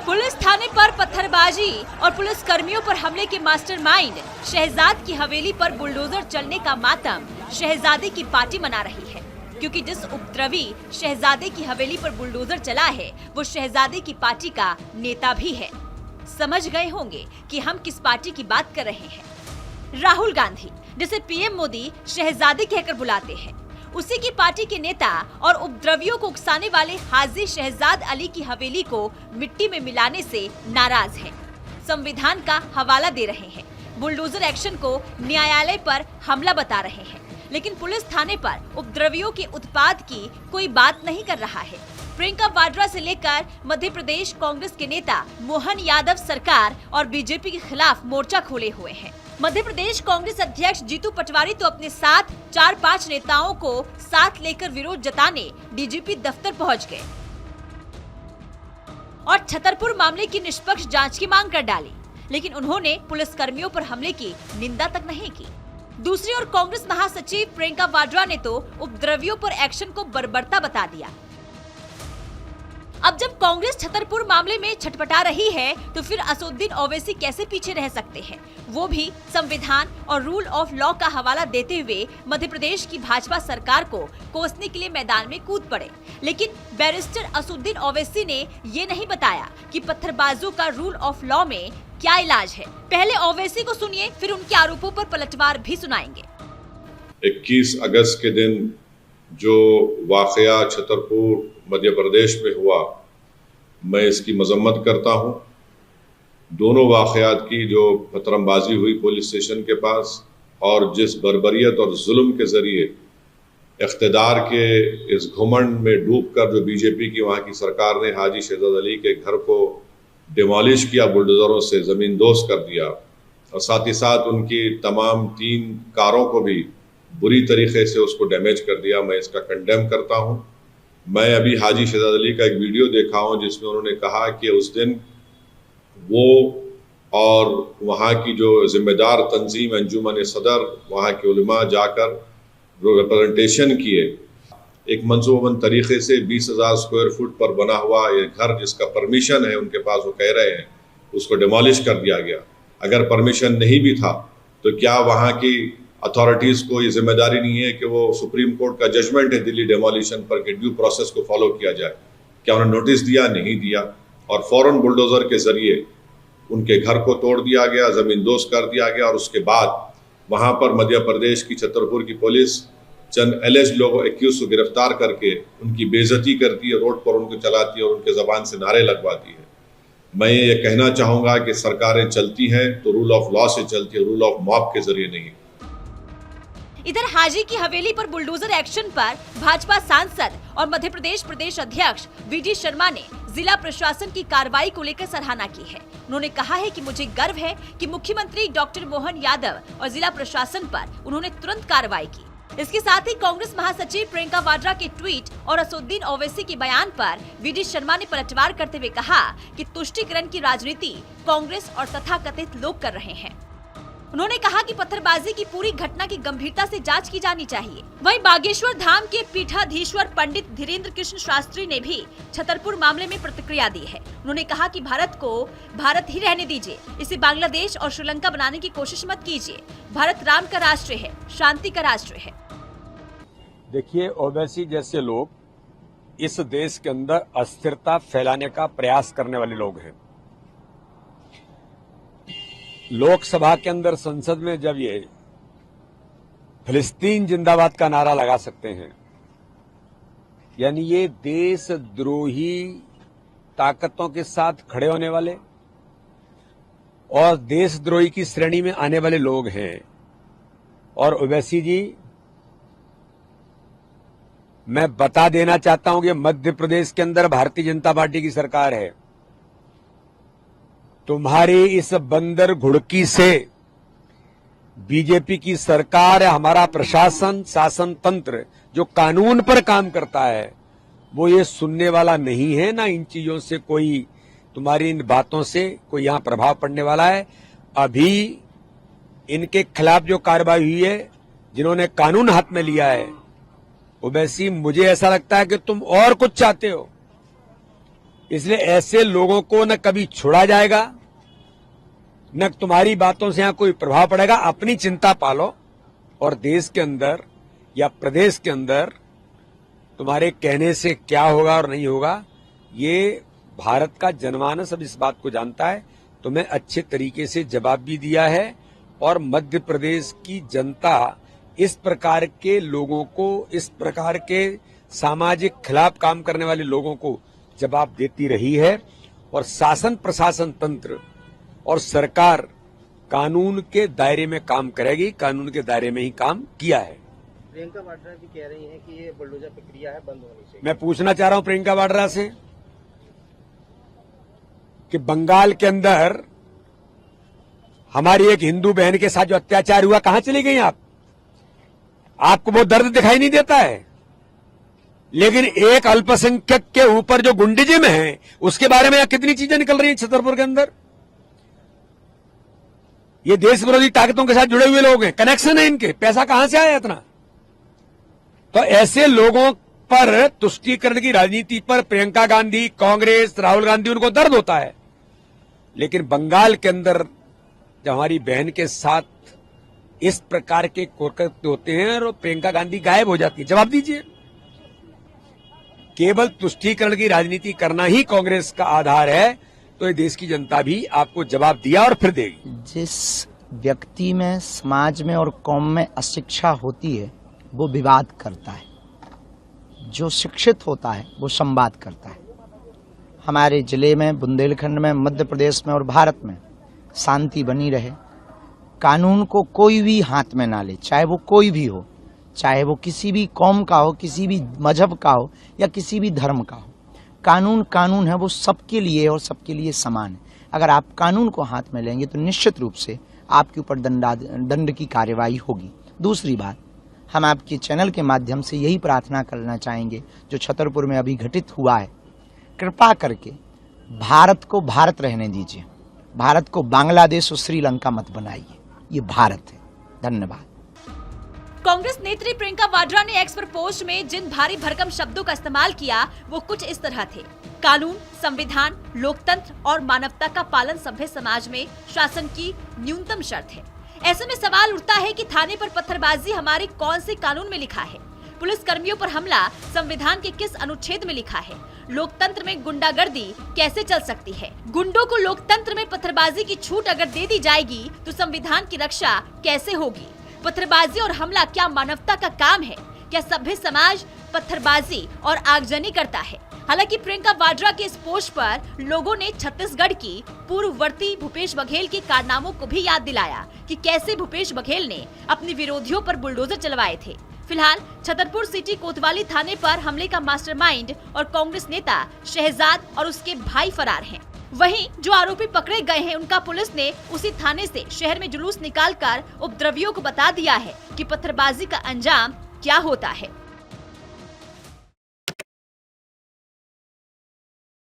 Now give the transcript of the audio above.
Police थाने पर पत्थरबाजी और पुलिस कर्मियों पर हमले के मास्टरमाइंड शहजाद की हवेली पर बुलडोजर चलने का मातम शहजादे की पार्टी मना रही है, क्योंकि जिस उपद्रवी शहजादे की हवेली पर बुलडोजर चला है वो शहजादे की पार्टी का नेता भी है। समझ गए होंगे कि हम किस पार्टी की बात कर रहे हैं। राहुल गांधी, जिसे पीएम मोदी शहजादे कहकर बुलाते हैं, उसी की पार्टी के नेता और उपद्रवियों को उकसाने वाले हाजी शहजाद अली की हवेली को मिट्टी में मिलाने से नाराज हैं। संविधान का हवाला दे रहे हैं, बुलडोजर एक्शन को न्यायालय पर हमला बता रहे हैं, लेकिन पुलिस थाने पर उपद्रवियों के उत्पात की कोई बात नहीं कर रहा है। प्रियंका वाड्रा से लेकर मध्य प्रदेश कांग्रेस के नेता मोहन यादव सरकार और बीजेपी के खिलाफ मोर्चा खोले हुए हैं। मध्य प्रदेश कांग्रेस अध्यक्ष जीतू पटवारी तो अपने साथ 4-5 नेताओं को साथ लेकर विरोध जताने डीजीपी दफ्तर पहुंच गए और छतरपुर मामले की निष्पक्ष जांच की मांग कर डाली, लेकिन उन्होंने पुलिस कर्मियों पर हमले की निंदा तक नहीं की। दूसरी ओर कांग्रेस महासचिव प्रियंका वाड्रा ने तो उपद्रवियों पर एक्शन को बर्बरता बता दिया। अब जब कांग्रेस छतरपुर मामले में छटपटा रही है तो फिर असदुद्दीन ओवैसी कैसे पीछे रह सकते हैं, वो भी संविधान और रूल ऑफ लॉ का हवाला देते हुए मध्य प्रदेश की भाजपा सरकार को कोसने के लिए मैदान में कूद पड़े। लेकिन बैरिस्टर असदुद्दीन ओवैसी ने ये नहीं बताया कि पत्थरबाजों का रूल ऑफ लॉ में क्या इलाज है। पहले ओवैसी को सुनिए, फिर उनके आरोपों पर पलटवार भी सुनाएंगे। 21 अगस्त के दिन जो वाकया छतरपुर मध्य प्रदेश में हुआ, मैं इसकी मजम्मत करता हूं। दोनों वाकयात की जो पत्थरबाजी हुई पुलिस स्टेशन के पास और जिस बर्बरियत और जुल्म के जरिए इख्तिदार के इस घुमंड में डूबकर जो बीजेपी की वहां की सरकार ने हाजी शहजाद अली के घर को डिमोलिश किया, बुलडोजरों से जमीन दोस्त कर दिया और साथ ही साथ उनकी तमाम 3 कारों को भी बुरी तरीके से उसको डैमेज कर दिया, मैं इसका कंडेम करता हूं। मैं अभी हाजी शहजाद अली का एक वीडियो देखा हूं जिसमें उन्होंने कहा कि उस दिन वो और वहां की जो जिम्मेदार तंजीम अंजुमन सदर, वहां के उलमा जाकर रिप्रेजेंटेशन किए, एक मंसूबाबंद तरीके से 20,000 स्क्वायर फुट पर बना हुआ ये घर जिसका परमिशन है उनके पास, वो कह रहे हैं उसको डिमोलिश कर दिया गया। अगर परमिशन नहीं भी था तो क्या वहां की अथॉरिटीज को ये जिम्मेदारी नहीं है कि वो सुप्रीम कोर्ट का जजमेंट है दिल्ली डेमोलिशन पर कि ड्यू प्रोसेस को फॉलो किया जाए? क्या उन्होंने नोटिस दिया? नहीं दिया, और फौरन बुलडोजर के जरिए उनके घर को तोड़ दिया गया, जमीन दोस्त कर दिया गया। और उसके बाद वहां पर मध्य प्रदेश की छतरपुर की पुलिस चंद एलिज लोगों एक्यूज को गिरफ्तार करके उनकी बेइज्जती करती है, रोड पर उनको चलाती है और उनके जबान से नारे लगवाती है। मैं ये कहना चाहूंगा कि सरकारें चलती हैं तो रूल ऑफ लॉ से चलती है, रूल ऑफ मॉब के जरिए नहीं। इधर हाजी की हवेली पर बुलडोजर एक्शन पर भाजपा सांसद और मध्य प्रदेश प्रदेश अध्यक्ष वीडी शर्मा ने जिला प्रशासन की कार्रवाई को लेकर सराहना की है। उन्होंने कहा है कि मुझे गर्व है कि मुख्यमंत्री डॉक्टर मोहन यादव और जिला प्रशासन पर उन्होंने तुरंत कार्रवाई की। इसके साथ ही कांग्रेस महासचिव प्रियंका वाड्रा के ट्वीट और असदुद्दीन ओवैसी के बयान पर वीडी शर्मा ने पलटवार करते हुए कहा कि तुष्टीकरण की राजनीति कांग्रेस और तथाकथित लोग कर रहे हैं। उन्होंने कहा कि पत्थरबाजी की पूरी घटना की गंभीरता से जांच की जानी चाहिए। वहीं बागेश्वर धाम के पीठाधीश्वर पंडित धीरेन्द्र कृष्ण शास्त्री ने भी छतरपुर मामले में प्रतिक्रिया दी है। उन्होंने कहा कि भारत को भारत ही रहने दीजिए, इसे बांग्लादेश और श्रीलंका बनाने की कोशिश मत कीजिए। भारत राम का राष्ट्र है, शांति का राष्ट्र है। देखिए, ओवैसी जैसे लोग इस देश के अंदर अस्थिरता फैलाने का प्रयास करने वाले लोग हैं। लोकसभा के अंदर, संसद में जब ये फिलिस्तीन जिंदाबाद का नारा लगा सकते हैं, यानी ये देशद्रोही ताकतों के साथ खड़े होने वाले और देशद्रोही की श्रेणी में आने वाले लोग हैं। और ओवैसी जी, मैं बता देना चाहता हूं कि मध्य प्रदेश के अंदर भारतीय जनता पार्टी की सरकार है। तुम्हारी इस बंदर घुड़की से बीजेपी की सरकार, हमारा प्रशासन, शासन तंत्र जो कानून पर काम करता है, वो ये सुनने वाला नहीं है। ना इन चीजों से कोई, तुम्हारी इन बातों से कोई यहां प्रभाव पड़ने वाला है। अभी इनके खिलाफ जो कार्रवाई हुई है, जिन्होंने कानून हाथ में लिया है, ओवैसी, मुझे ऐसा लगता है कि तुम और कुछ चाहते हो। 20 अगस्त के दिन जो वाकया छतरपुर मध्य प्रदेश में हुआ, मैं इसकी मजम्मत करता हूं। दोनों वाकयात की जो पत्थरबाजी हुई पुलिस स्टेशन के पास और जिस बर्बरियत और जुल्म के जरिए इख्तिदार के इस घुमंड में डूबकर जो बीजेपी की सरकार ने हाजी शहजाद अली के घर को डिमोलिश किया, उसके बाद वहां पर मध्य प्रदेश की पुलिस चंद एलिज लोगों एक्यूज को गिरफ्तार करके उनके घर को तोड़ दिया गया, जमीन दोस्त कर दिया गया। और उसके बाद वहां पर बुलडोजर चलने का मातम शहजादे की पार्टी मना रही है। मैं ये कहना चाहूंगा कि सरकारें चलती हैं तो रूल ऑफ लॉ से चलती है, रूल ऑफ मॉब के जरिए नहीं। इसलिए ऐसे लोगों को न कभी छोड़ा जाएगा, न तुम्हारी बातों से यहां कोई प्रभाव पड़ेगा। अपनी चिंता पालो और देश के अंदर या प्रदेश के अंदर तुम्हारे कहने से क्या होगा और नहीं होगा, ये भारत का जनमानस अब इस बात को जानता है। तुम्हें अच्छे तरीके से जवाब भी दिया है और मध्य प्रदेश की जनता इस प्रकार के लोगों को, इस प्रकार के सामाजिक खिलाफ काम करने वाले लोगों को जवाब देती रही है। और शासन प्रशासन तंत्र और सरकार कानून के दायरे में काम करेगी, कानून के दायरे में ही काम किया है। प्रियंका वाड्रा भी कह रही हैं कि ये बुलडोजर प्रक्रिया है, बंद होनी चाहिए। मैं पूछना चाह रहा हूं प्रियंका वाड्रा से कि बंगाल के अंदर हमारी एक हिंदू बहन के साथ जो अत्याचार हुआ, कहां चली गई आप? आपको वो दर्द दिखाई नहीं देता है? लेकिन एक अल्पसंख्यक के ऊपर जो गुंडिज्म है, उसके बारे में यहां कितनी चीजें निकल रही हैं छतरपुर के अंदर। ये देश विरोधी ताकतों के साथ जुड़े हुए लोग हैं, कनेक्शन है इनके, पैसा कहां से आया इतना? तो ऐसे लोगों पर तुष्टीकरण की राजनीति पर प्रियंका गांधी, कांग्रेस, राहुल गांधी, उनको दर्द होता है। लेकिन बंगाल के अंदर जब हमारी बहन के साथ इस प्रकार के कोरकत होते हैं और प्रियंका गांधी गायब हो जाती है, जवाब दीजिए। केवल तुष्टीकरण की राजनीति करना ही कांग्रेस का आधार है, तो ये देश की जनता भी आपको जवाब दिया और फिर देगी। जिस व्यक्ति में, समाज में और कौम में अशिक्षा होती है वो विवाद करता है, जो शिक्षित होता है वो संवाद करता है। हमारे जिले में, बुंदेलखंड में, मध्य प्रदेश में और भारत में शांति बनी रहे, कानून को कोई भी हाथ में ना ले, चाहे वो कोई भी हो, चाहे वो किसी भी कौम का हो, किसी भी मजहब का हो या किसी भी धर्म का हो। कानून कानून है, वो सबके लिए और सबके लिए समान है। अगर आप कानून को हाथ में लेंगे तो निश्चित रूप से आपके ऊपर दंड की कार्यवाही होगी। दूसरी बात, हम आपके चैनल के माध्यम से यही प्रार्थना करना चाहेंगे, जो छतरपुर में अभी घटित हुआ है, कृपा करके भारत को भारत रहने दीजिए, भारत को बांग्लादेश और श्रीलंका मत बनाइए। ये भारत है। धन्यवाद। कांग्रेस नेत्री प्रियंका वाड्रा ने एक्स पर पोस्ट में जिन भारी भरकम शब्दों का इस्तेमाल किया वो कुछ इस तरह थे: कानून, संविधान, लोकतंत्र और मानवता का पालन सभ्य समाज में शासन की न्यूनतम शर्त है। ऐसे में सवाल उठता है कि थाने पर पत्थरबाजी हमारे कौन से कानून में लिखा है? पुलिस कर्मियों पर हमला संविधान के किस अनुच्छेद में लिखा है? लोकतंत्र में गुंडागर्दी कैसे चल सकती है? गुंडों को लोकतंत्र में पत्थरबाजी की छूट अगर दे दी जाएगी तो संविधान की रक्षा कैसे होगी? पत्थरबाजी और हमला क्या मानवता का काम है? क्या सभ्य समाज पत्थरबाजी और आगजनी करता है? हालांकि प्रियंका वाड्रा के इस पोस्ट पर लोगों ने छत्तीसगढ़ की पूर्ववर्ती भूपेश बघेल के कारनामों को भी याद दिलाया कि कैसे भूपेश बघेल ने अपने विरोधियों पर बुलडोजर चलवाए थे। फिलहाल छतरपुर सिटी कोतवाली थाने पर हमले का मास्टरमाइंड और कांग्रेस नेता शहजाद और उसके भाई फरार हैं। वहीं जो आरोपी पकड़े गए हैं उनका पुलिस ने उसी थाने से शहर में जुलूस निकालकर उपद्रवियों को बता दिया है कि पत्थरबाजी का अंजाम क्या होता है।